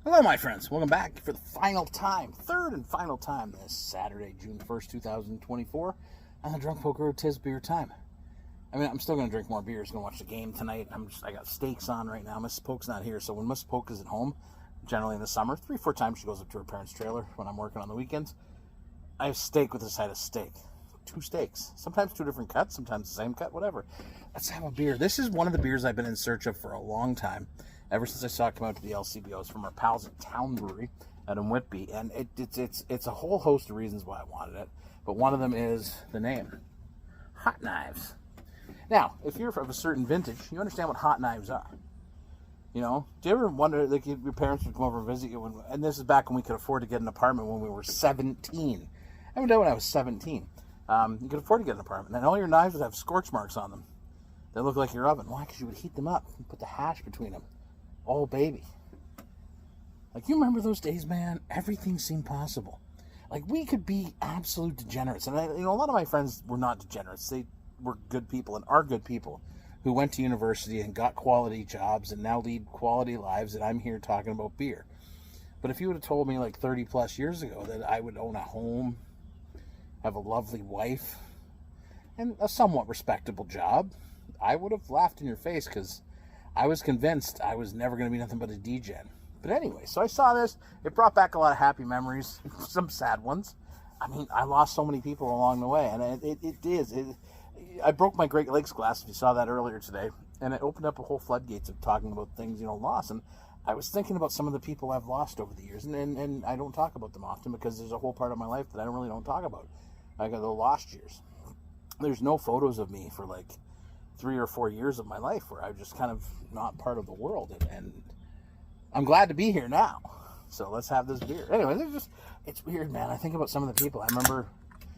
Hello, my friends. Welcome back for the final time, third and final time this Saturday, June 1st, 2024, on the Drunk Poker 'Tis Beer Time. I mean, I'm still going to drink more beers, going to watch the game tonight. I got steaks on right now. Mrs. Polk's not here, so when Mrs. Polk is at home, generally in the summer, 3-4 times she goes up to her parents' trailer when I'm working on the weekends. I have steak with a side of steak. 2 steaks. Sometimes 2 different cuts, sometimes the same cut, whatever. Let's have a beer. This is one of the beers I've been in search of for a long time. Ever since I saw it come out to the LCBOs from our pals at Town Brewery out in Whitby. And it's a whole host of reasons why I wanted it. But one of them is the name. Hot Knives. Now, if you're of a certain vintage, you understand what hot knives are. You know, do you ever wonder, like, your parents would come over and visit you, and this is back when we could afford to get an apartment when we were 17. I went out when I was 17. You could afford to get an apartment, and all your knives would have scorch marks on them. They look like your oven. Why? Because you would heat them up and put the hash between them. Oh, baby. Like, you remember those days, man? Everything seemed possible. Like, we could be absolute degenerates. And, a lot of my friends were not degenerates. They were good people and are good people who went to university and got quality jobs and now lead quality lives, and I'm here talking about beer. But if you would have told me, like, 30-plus years ago that I would own a home, have a lovely wife, and a somewhat respectable job, I would have laughed in your face because I was convinced I was never going to be nothing but a degen. But anyway, so I saw this. It brought back a lot of happy memories, some sad ones. I mean, I lost so many people along the way, and I broke my Great Lakes glass, if you saw that earlier today, and it opened up a whole floodgates of talking about things, lost. And I was thinking about some of the people I've lost over the years, and I don't talk about them often because there's a whole part of my life that I really don't talk about. I got the lost years. There's no photos of me for like 3 or 4 years of my life where I'm just kind of not part of the world, and I'm glad to be here now. So let's have this beer. Anyway, it's weird, man. I think about some of the people. I remember,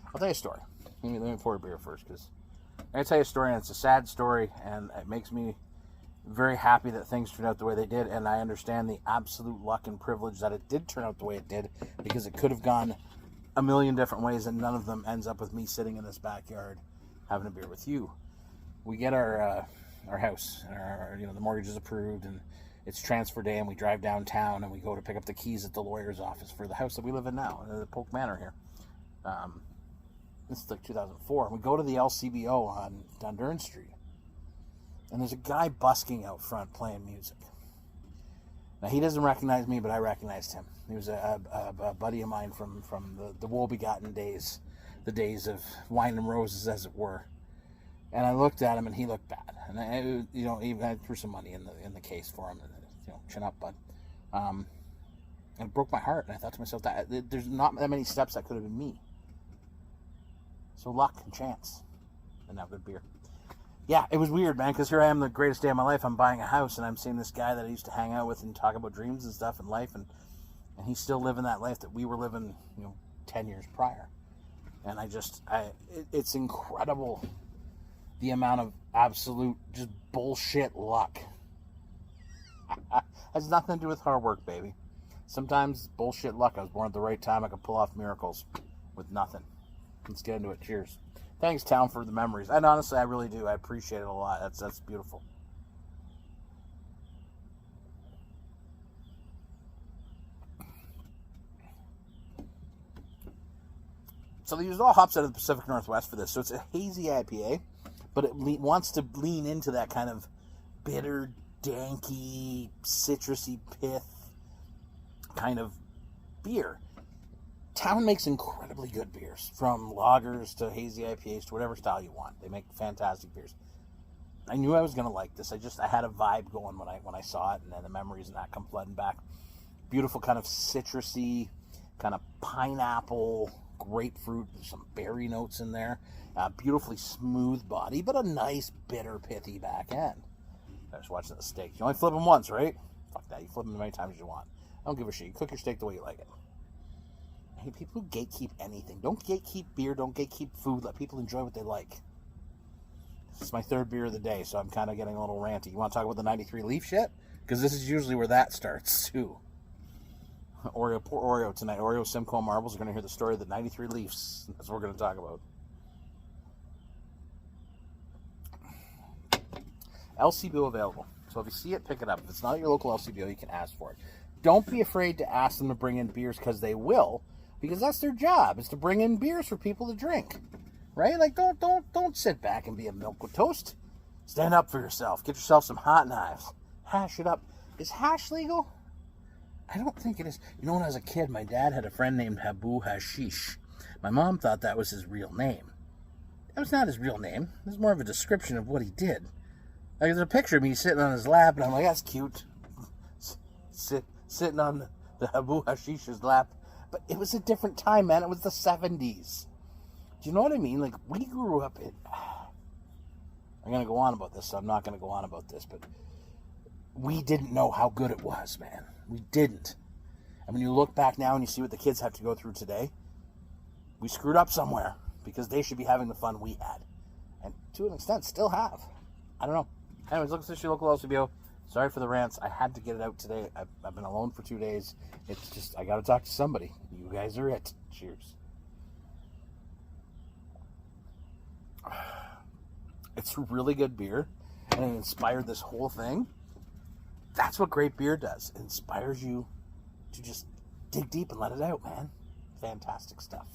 I'll tell you a story. Let me pour a beer first, because I'm going to tell you a story, and it's a sad story, and it makes me very happy that things turned out the way they did, and I understand the absolute luck and privilege that it did turn out the way it did, because it could have gone a million different ways, and none of them ends up with me sitting in this backyard having a beer with you. We get our house, and our the mortgage is approved, and it's transfer day, and we drive downtown, and we go to pick up the keys at the lawyer's office for the house that we live in now, the Polk Manor here. This is like 2004, and we go to the LCBO on Dundurn Street, and there's a guy busking out front playing music. Now, he doesn't recognize me, but I recognized him. He was a buddy of mine from the woe-begotten days, the days of wine and roses, as it were. And I looked at him, and he looked bad. And I threw some money in the case for him, chin up, bud. And it broke my heart. And I thought to myself, that there's not that many steps that could have been me. So luck and chance, and now good beer. Yeah, it was weird, man, because here I am, the greatest day of my life. I'm buying a house, and I'm seeing this guy that I used to hang out with and talk about dreams and stuff and life, and he's still living that life that we were living, 10 years prior. And it's incredible the amount of absolute just bullshit luck. Has nothing to do with hard work, baby. Sometimes bullshit luck. I was born at the right time. I could pull off miracles with nothing. Let's get into it. Cheers. Thanks, Town, for the memories. And honestly, I really do. I appreciate it a lot. That's beautiful. So they used all hops out of the Pacific Northwest for this. So it's a hazy IPA, but it wants to lean into that kind of bitter, danky, citrusy pith kind of beer. Town makes incredibly good beers, from lagers to hazy IPAs to whatever style you want. They make fantastic beers. I knew I was going to like this. I had a vibe going when I saw it, and then the memories and that come flooding back. Beautiful kind of citrusy, kind of pineapple, grapefruit, some berry notes in there. Beautifully smooth body, but a nice, bitter, pithy back end. I was watching the steak. You only flip them once, right? Fuck that. You flip them as many times as you want. I don't give a shit. You cook your steak the way you like it. I hate people who gatekeep anything. Don't gatekeep beer. Don't gatekeep food. Let people enjoy what they like. This is my third beer of the day, so I'm kind of getting a little ranty. You want to talk about the 93 Leaf shit? Because this is usually where that starts, too. Poor Oreo tonight. Oreo Simcoe Marbles are going to hear the story of the 93 Leafs. That's what we're going to talk about. LCBO available. So if you see it, pick it up. If it's not your local LCBO, you can ask for it. don't be afraid to ask them to bring in beers, because they will, because that's their job, is to bring in beers for people to drink, right? Like, don't sit back and be a milk with toast. Stand up for yourself. Get yourself some hot knives. Hash it up. Is hash legal? I don't think it is. You know, when I was a kid, my dad had a friend named Abu Hashish. My mom thought that was his real name. That was not his real name. It was more of a description of what he did. Like, there's a picture of me sitting on his lap, and I'm like, that's cute. Sitting on the Abu Hashish's lap. But it was a different time, man. It was the 70s. Do you know what I mean? Like, we grew up in... I'm going to go on about this, so I'm not going to go on about this, but we didn't know how good it was, man. We didn't. And when you look back now and you see what the kids have to go through today, we screwed up somewhere, because they should be having the fun we had. And to an extent, still have. I don't know. Anyways, look at your local LCBO. Sorry for the rants. I had to get it out today. I've been alone for 2 days. It's just, I got to talk to somebody. You guys are it. Cheers. It's really good beer, and it inspired this whole thing. That's what great beer does. It inspires you to just dig deep and let it out, man. Fantastic stuff.